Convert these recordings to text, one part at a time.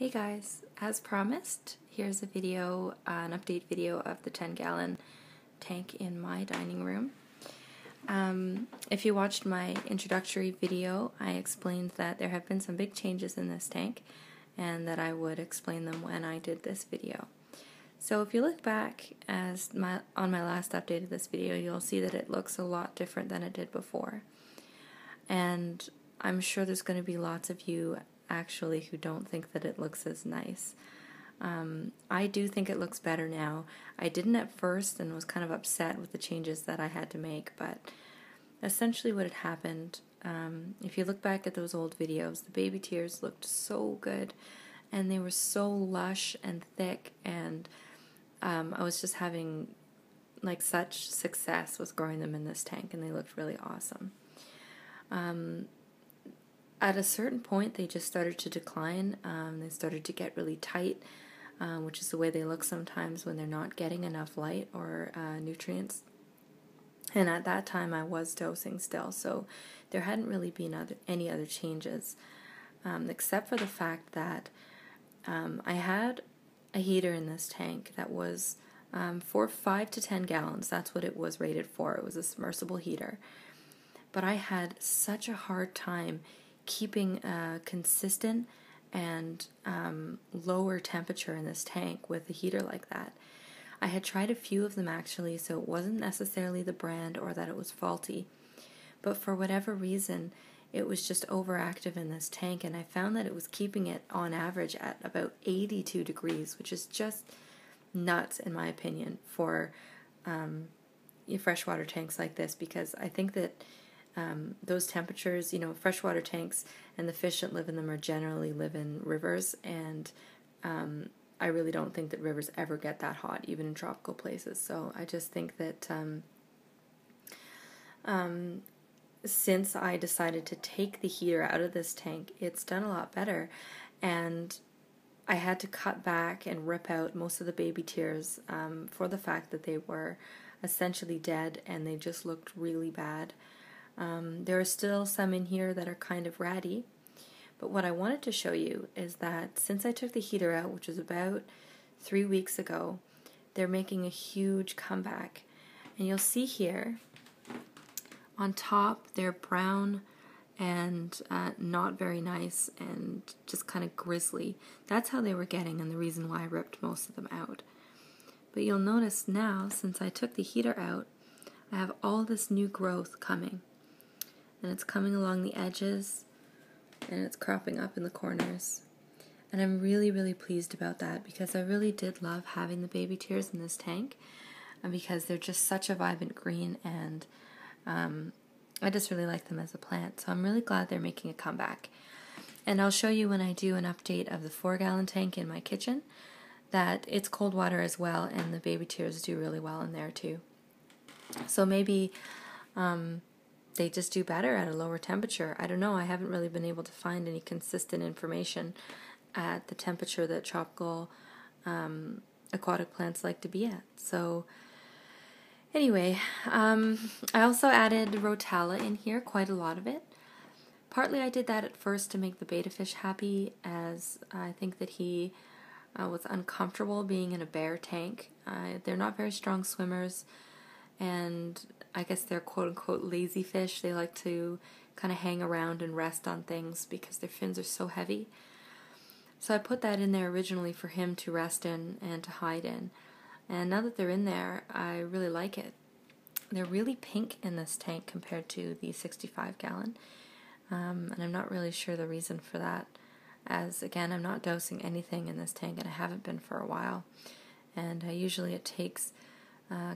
Hey guys, as promised, here's a video, an update video of the 10-gallon tank in my dining room. If you watched my introductory video, I explained that there have been some big changes in this tank and that I would explain them when I did this video. So if you look back on my last update of this video, you'll see that it looks a lot different than it did before. And I'm sure there's going to be lots of you actually who don't think that it looks as nice. I do think it looks better now. I didn't at first and was kind of upset with the changes that I had to make, but essentially what had happened, if you look back at those old videos, the baby tears looked so good and they were so lush and thick, and I was just having like such success with growing them in this tank, and they looked really awesome. At a certain point, they just started to decline. They started to get really tight, which is the way they look sometimes when they're not getting enough light or nutrients. And at that time, I was dosing still, so there hadn't really been any other changes, except for the fact that I had a heater in this tank that was for 5 to 10 gallons. That's what it was rated for. It was a submersible heater. But I had such a hard time keeping a consistent and lower temperature in this tank with a heater like that. I had tried a few of them actually, so it wasn't necessarily the brand or that it was faulty, but for whatever reason it was just overactive in this tank, and I found that it was keeping it on average at about 82 degrees, which is just nuts in my opinion for freshwater tanks like this, because I think that those temperatures, freshwater tanks and the fish that live in them generally live in rivers, and I really don't think that rivers ever get that hot, even in tropical places. So I just think that since I decided to take the heater out of this tank, it's done a lot better, and I had to cut back and rip out most of the baby tears for the fact that they were essentially dead and they just looked really bad. There are still some in here that are kind of ratty, but what I wanted to show you is that since I took the heater out, which was about 3 weeks ago, they're making a huge comeback. And you'll see here, on top, they're brown and not very nice and just kind of grizzly. That's how they were getting, and the reason why I ripped most of them out. But you'll notice now, since I took the heater out, I have all this new growth coming. And it's coming along the edges, and it's cropping up in the corners. And I'm really, really pleased about that, because I really did love having the baby tears in this tank, and because they're just such a vibrant green, and I just really like them as a plant. So I'm really glad they're making a comeback. And I'll show you when I do an update of the 4-gallon tank in my kitchen that it's cold water as well, and the baby tears do really well in there too. So maybe they just do better at a lower temperature. I don't know. I haven't really been able to find any consistent information at the temperature that tropical aquatic plants like to be at. So anyway, I also added Rotala in here, quite a lot of it. Partly I did that at first to make the betta fish happy, as I think that he was uncomfortable being in a bare tank. They're not very strong swimmers, and I guess they're quote-unquote lazy fish. They like to kind of hang around and rest on things because their fins are so heavy. So I put that in there originally for him to rest in and to hide in. And now that they're in there, I really like it. They're really pink in this tank compared to the 65-gallon. And I'm not really sure the reason for that, as again, I'm not dosing anything in this tank, and I haven't been for a while. And usually it takes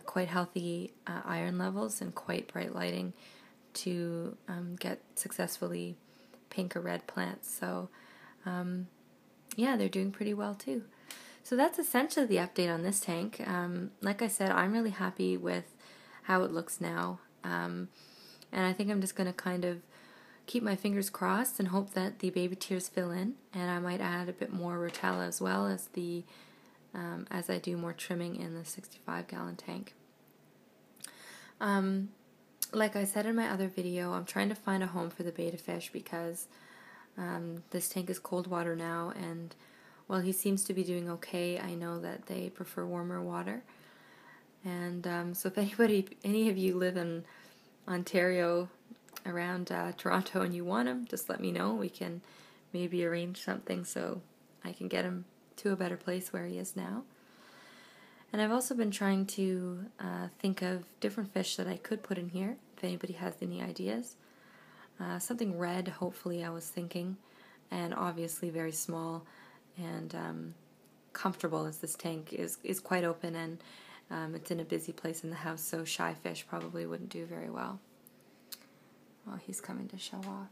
quite healthy iron levels and quite bright lighting to get successfully pink or red plants. So yeah, they're doing pretty well too. So that's essentially the update on this tank. Like I said, I'm really happy with how it looks now, and I think I'm just going to kind of keep my fingers crossed and hope that the baby tears fill in, and I might add a bit more Rotala as well as I do more trimming in the 65-gallon tank. Like I said in my other video, I'm trying to find a home for the betta fish, because this tank is cold water now, and well, he seems to be doing okay. I know that they prefer warmer water. And so if any of you live in Ontario around Toronto and you want him, just let me know. We can maybe arrange something so I can get him to a better place where he is now. And I've also been trying to think of different fish that I could put in here, if anybody has any ideas. Something red, hopefully, I was thinking, and obviously very small and comfortable, as this tank is quite open, and it's in a busy place in the house, so shy fish probably wouldn't do very well. Oh, he's coming to show off.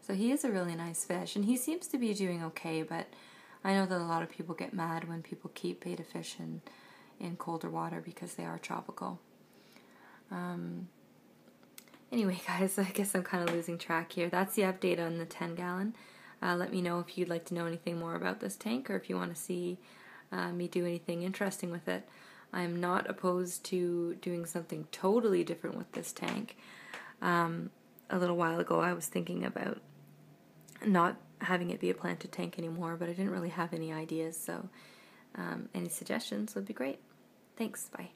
So he is a really nice fish, and he seems to be doing okay, but I know that a lot of people get mad when people keep betta fish in colder water because they are tropical. Anyway, guys, I guess I'm kind of losing track here. That's the update on the 10-gallon. Let me know if you'd like to know anything more about this tank, or if you want to see me do anything interesting with it. I'm not opposed to doing something totally different with this tank. A little while ago, I was thinking about not having it be a planted tank anymore, but I didn't really have any ideas, so any suggestions would be great. Thanks, bye.